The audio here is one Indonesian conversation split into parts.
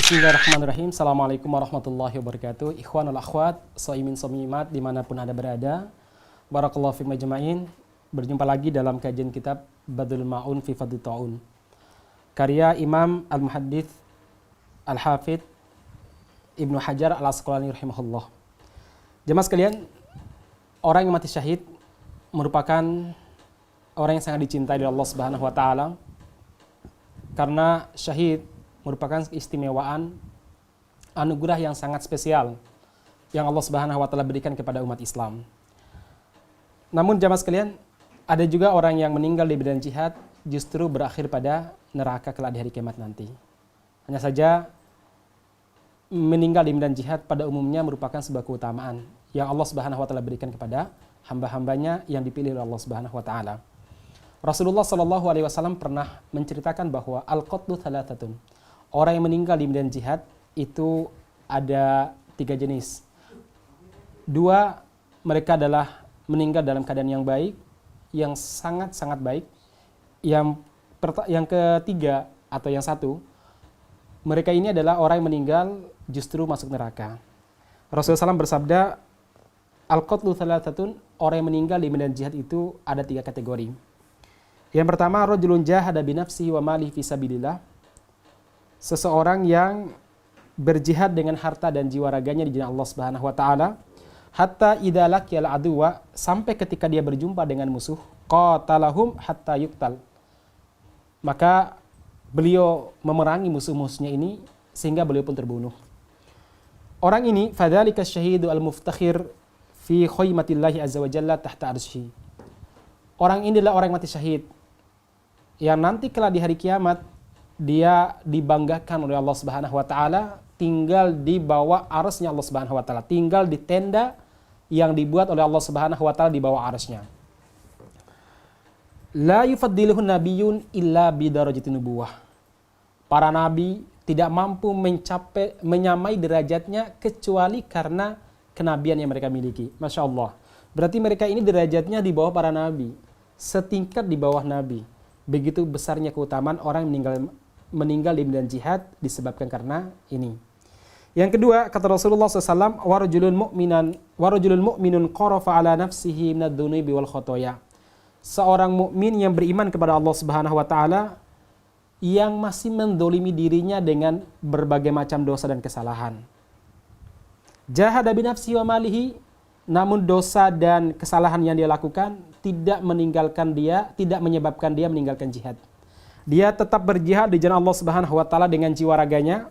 Bismillahirrahmanirrahim. Assalamualaikum warahmatullahi wabarakatuh. Ikhwanul akhwat, soimin somimat dimanapun Anda berada. Barakallahu fikum ajma'in. Berjumpa lagi dalam kajian kitab Badlul Ma'un fi Fadlil Ta'un, karya Imam Al-Muhaddits Al-Hafidz Ibnu Hajar Al-Asqalani rahimahullah. Jemaah sekalian, orang yang mati syahid merupakan orang yang sangat dicintai oleh Allah Subhanahu wa taala, karena syahid merupakan keistimewaan anugerah yang sangat spesial yang Allah Subhanahu wa taala berikan kepada umat Islam. Namun jamaah sekalian, ada juga orang yang meninggal di medan jihad justru berakhir pada neraka kelak di hari kiamat nanti. Hanya saja meninggal di medan jihad pada umumnya merupakan sebuah keutamaan yang Allah Subhanahu wa taala berikan kepada hamba-hambanya yang dipilih oleh Allah Subhanahu wa taala. Rasulullah sallallahu alaihi wasallam pernah menceritakan bahwa al-qatlu thalathatun. Orang yang meninggal di medan jihad itu ada 3 jenis. 2, mereka adalah meninggal dalam keadaan yang baik, yang sangat-sangat baik. Yang ketiga atau yang 1, mereka ini adalah orang yang meninggal justru masuk neraka. Rasulullah SAW bersabda, al-qatlu thalathatun, orang yang meninggal di medan jihad itu ada 3 kategori. Yang pertama, rajulun jahada binafsihi wa malihi fi sabilillah. Seseorang yang berjihad dengan harta dan jiwa raganya di jalan Allah Subhanahu wa taala, hatta idza laqiyal aduwa, sampai ketika dia berjumpa dengan musuh, qatalahum hatta yuqtal. Maka beliau memerangi musuh-musuhnya ini sehingga beliau pun terbunuh. Orang ini fadzalika syahidu al-muftakhir fi khaymatillahi azza wa jalla tahta arsy. Orang ini adalah orang yang mati syahid yang nanti kelak di hari kiamat dia dibanggakan oleh Allah Subhanahu wa taala, tinggal di bawah arsy-Nya Allah Subhanahu wa taala, tinggal di tenda yang dibuat oleh Allah Subhanahu wa taala di bawah arsy-Nya. La yufaddiluhu nabiyyun illa bi darajatin nubuwah. Para nabi tidak mampu menyamai derajatnya kecuali karena kenabian yang mereka miliki. Masya Allah. Berarti mereka ini derajatnya di bawah para nabi, setingkat di bawah nabi. Begitu besarnya keutamaan orang yang meninggal di medan jihad disebabkan karena ini. Yang kedua, kata Rasulullah SAW, warajulun mu'minun qarafa ala nafsihi minad dhunubi wal khotoya. Seorang mukmin yang beriman kepada Allah Subhanahu wa taala yang masih mendolimi dirinya dengan berbagai macam dosa dan kesalahan. Jahada binafsihi wa malihi, namun dosa dan kesalahan yang dia lakukan tidak menyebabkan dia meninggalkan jihad. Dia tetap berjihad di jalan Allah Subhanahu wa taala dengan jiwa raganya.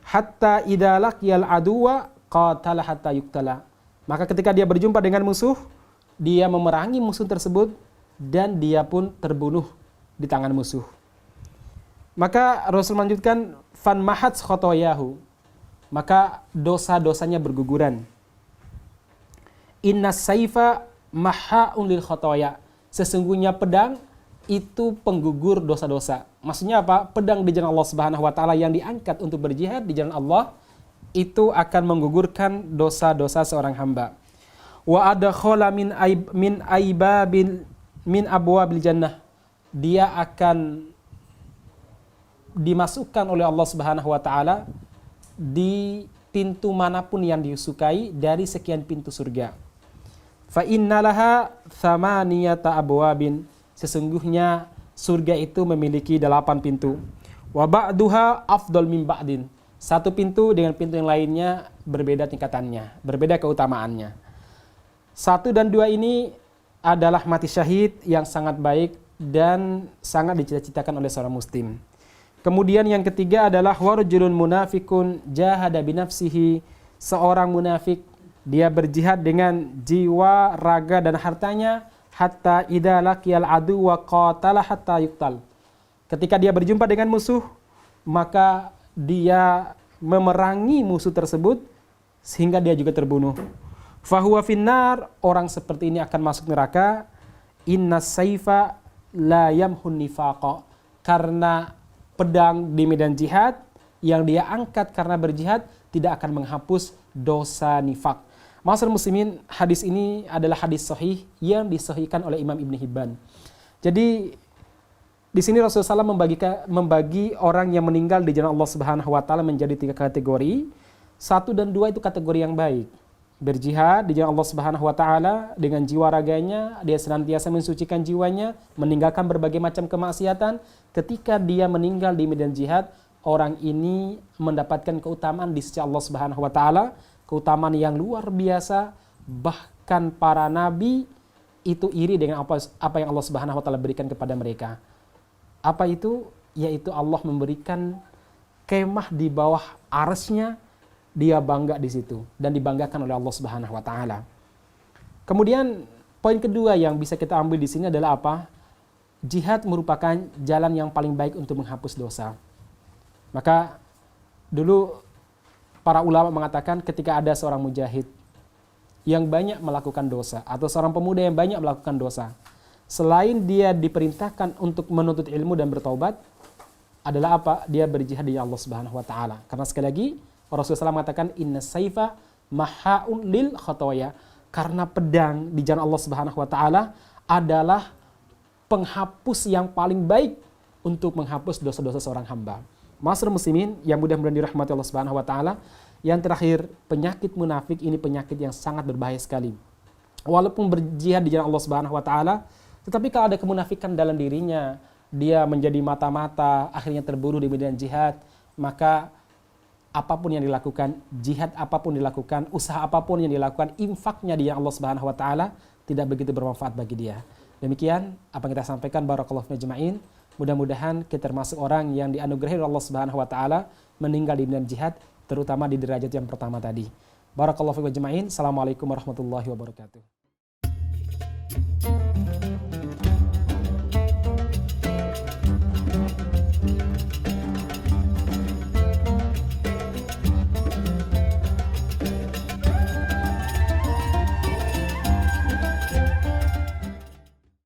Hatta idza laqiyal aduwa qatala hatta yuqtala. Maka ketika dia berjumpa dengan musuh, dia memerangi musuh tersebut dan dia pun terbunuh di tangan musuh. Maka Rasul melanjutkan, fan mahat khotoyahu, maka dosa-dosanya berguguran. Inna saifa maha'un lil khotoya, sesungguhnya pedang itu penggugur dosa-dosa. Maksudnya apa? Pedang di jalan Allah Subhanahu wa taala yang diangkat untuk berjihad di jalan Allah itu akan menggugurkan dosa-dosa seorang hamba. Wa adkhala min abwabil jannah, dia akan dimasukkan oleh Allah Subhanahu wa taala di pintu manapun yang disukai dari sekian pintu surga. Fa innalaha thamaniyata abwabin, sesungguhnya surga itu memiliki 8 pintu. Wa ba'duha afdal min ba'din, satu pintu dengan pintu yang lainnya berbeda tingkatannya, berbeda keutamaannya. 1 dan 2 ini adalah mati syahid yang sangat baik dan sangat dicita-citakan oleh seorang muslim. Kemudian yang ketiga adalah warjulun munafikun jahada binafsihi, seorang munafik dia berjihad dengan jiwa, raga dan hartanya hatta idza laqiyal adu wa qatala hatta yuqtal. Ketika dia berjumpa dengan musuh, maka dia memerangi musuh tersebut sehingga dia juga terbunuh. Fahuwa finnar, orang seperti ini akan masuk neraka. Inna saifa la yamhun nifaqa, karena pedang di medan jihad yang dia angkat karena berjihad tidak akan menghapus dosa nifak. Ma'asyiral muslimin, hadis ini adalah hadis sahih yang disahihkan oleh Imam Ibn Hibban. Jadi Di sini Rasulullah SAW membagi orang yang meninggal di jalan Allah Subhanahu wa taala menjadi 3 kategori. 1 dan 2 itu kategori yang baik. Berjihad di jalan Allah Subhanahu wa taala dengan jiwa raganya, dia senantiasa mensucikan jiwanya, meninggalkan berbagai macam kemaksiatan. Ketika dia meninggal di medan jihad, orang ini mendapatkan keutamaan di sisi Allah Subhanahu wa taala, keutamaan yang luar biasa. Bahkan para nabi itu iri dengan apa yang Allah Subhanahu wa taala berikan kepada mereka. Apa itu? Yaitu Allah memberikan kemah di bawah arsy-Nya, dia bangga di situ dan dibanggakan oleh Allah Subhanahu wa taala. Kemudian poin kedua yang bisa kita ambil di sini adalah apa? Jihad merupakan jalan yang paling baik untuk menghapus dosa. Maka dulu para ulama mengatakan ketika ada seorang mujahid yang banyak melakukan dosa atau seorang pemuda yang banyak melakukan dosa, selain dia diperintahkan untuk menuntut ilmu dan bertaubat, adalah apa? Dia berjihad di Allah Subhanahu wa taala. Karena sekali lagi Rasulullah SAW mengatakan inna saifa mahaun lil khotoya, karena pedang di jalan Allah Subhanahu wa taala adalah penghapus yang paling baik untuk menghapus dosa-dosa seorang hamba. Ma'asyiral muslimin yang mudah-mudahan dirahmati Allah Subhanahu wa taala, yang terakhir, penyakit munafik ini penyakit yang sangat berbahaya sekali. Walaupun berjihad di jalan Allah Subhanahu wa taala, tetapi kalau ada kemunafikan dalam dirinya, dia menjadi mata-mata, akhirnya terburu di medan jihad, maka apapun yang dilakukan, jihad apapun dilakukan, usaha apapun yang dilakukan, infaknya di Allah Subhanahu wa taala tidak begitu bermanfaat bagi dia. Demikian apa yang kita sampaikan, barakallahu fiikum ajma'in. Mudah-mudahan kita termasuk orang yang dianugerahi oleh Allah Subhanahu wa taala meninggal di medan jihad, terutama di derajat yang pertama tadi. Barakallahu fiikum ajma'in. Assalamualaikum warahmatullahi wabarakatuh.